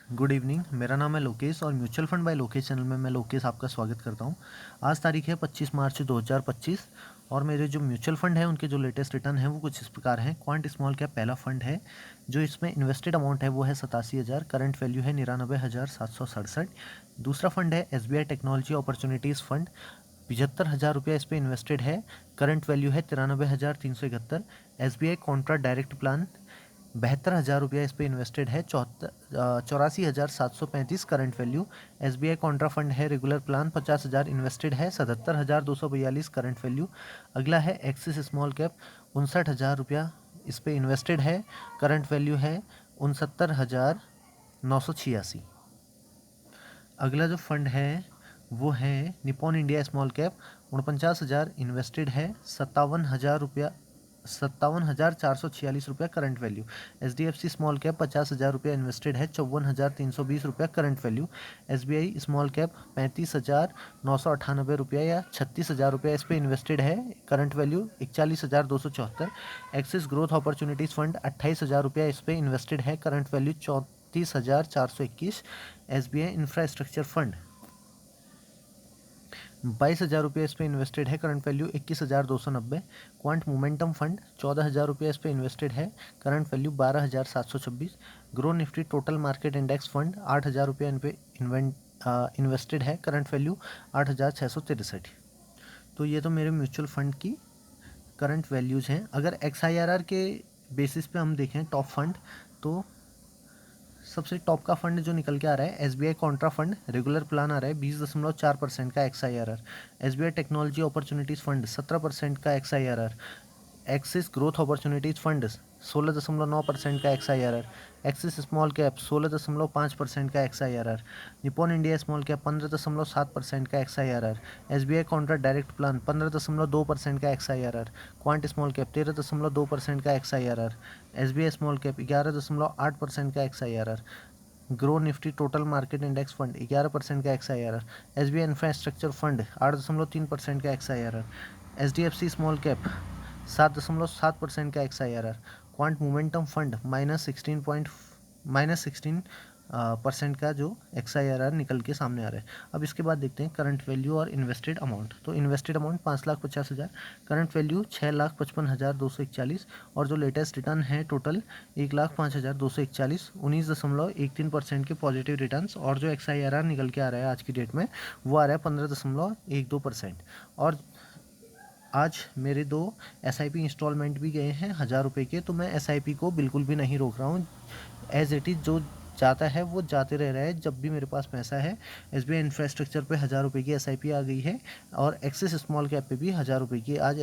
Good evening. मेरा नाम है लोकेश और mutual fund by Lokesh channel में मैं लोकेश आपका स्वागत करता हूं। आज तारीख है 25 मार्च 2025 और मेरे जो म्यूचुअल फंड है उनके जो लेटेस्ट रिटर्न है वो कुछ इस प्रकार हैं। क्वांट स्मॉल कैप पहला फंड है, जो इसमें इन्वेस्टेड अमाउंट है वो है 87,000, करंट वैल्यू है 99,767। दूसरा फंड है SBI टेक्नोलॉजी अपॉर्चुनिटीज़ फंड, 75,000 रुपया इस पर इन्वेस्टेड है, करंट वैल्यू है 93,371। SBI कॉन्ट्रा डायरेक्ट प्लान 72,000 रुपया इस पर इन्वेस्टेड है, 84,735 current value. SBI contra fund है रेगुलर प्लान, 50,000 इन्वेस्टेड है, 77,242 करंट वैल्यू। अगला है एक्सिस स्मॉल कैप, 59,000 रुपया इस पर इन्वेस्टेड है, करंट वैल्यू है 69,986। अगला जो फंड है वो है Nippon India small cap, 49,000 invested है, 57,446 रुपया current value. SDFC small cap 50,000 रुपया इन्वेस्टेड है, 54,320 रुपया current value. SBI small cap 35,998 रुपया या 36,000 रुपया इस पर इन्वेस्टेड है, current value 41,274। Axis growth opportunities fund 28,000 रुपया इस पर इन्वेस्टेड है, current value 34,421। SBI infrastructure fund 22,000 रुपये इस पर इन्वेस्टेड है, current value 21,290। Quant momentum fund 14,000 रुपये इस पर इन्वेस्टेड है, current value 12,726। Grow Nifty total market index fund 8,000 रुपये इन पे इन्वेस्टेड है, करंट वैल्यू 8,663। तो ये तो मेरे म्यूचुअल फंड की करंट वैल्यूज़ हैं। अगर XIRR के बेसिस पे हम देखें टॉप फंड, तो सबसे टॉप का फंड जो निकल के आ रहा है SBI contra fund, regular plan आ रहा है 20.4% का XIRR। SBI technology opportunities fund 17% का XIRR। Axis growth opportunities fund 16.9% का XIRR। एक्सिस स्मॉल कैप 16.5% का XIRR। Nippon India small cap 15.7% का XIRR। SBI contra direct plan 15.2% का XIRR। क्वांट स्मॉल कैप 13.2% का XIRR। SBI स्मॉल कैप 11.8% का XIRR। Grow Nifty total market index fund 11% का XIRR। SBI infrastructure fund 8.3% का XIRR। SDFC small cap 7.7% का XIRR। Quant momentum fund -16% का जो XIRR निकल के सामने आ रहा है। अब इसके बाद देखते हैं करंट वैल्यू और इन्वेस्टेड अमाउंट। तो इन्वेस्टेड अमाउंट 5,50,000, करंट वैल्यू 6,55,241 और जो लेटेस्ट रिटर्न है टोटल 1,05,241, 19.13% के पॉजिटिव रिटर्न्स। और जो XIRR निकल के आ रहा है आज की डेट में वो आ रहा है 15.12%। और आज मेरे 2 SIP इंस्टॉलमेंट भी गए हैं 1,000 रुपये के, तो मैं SIP को बिल्कुल भी नहीं रोक रहा हूँ। एज इट इज़ जो जाता है वो जाते रह रहा है जब भी मेरे पास पैसा है। SBI इंफ्रास्ट्रक्चर पे 1,000 रुपये की SIP आ गई है और एक्सिस स्मॉल कैप पे भी 1,000 रुपये की आज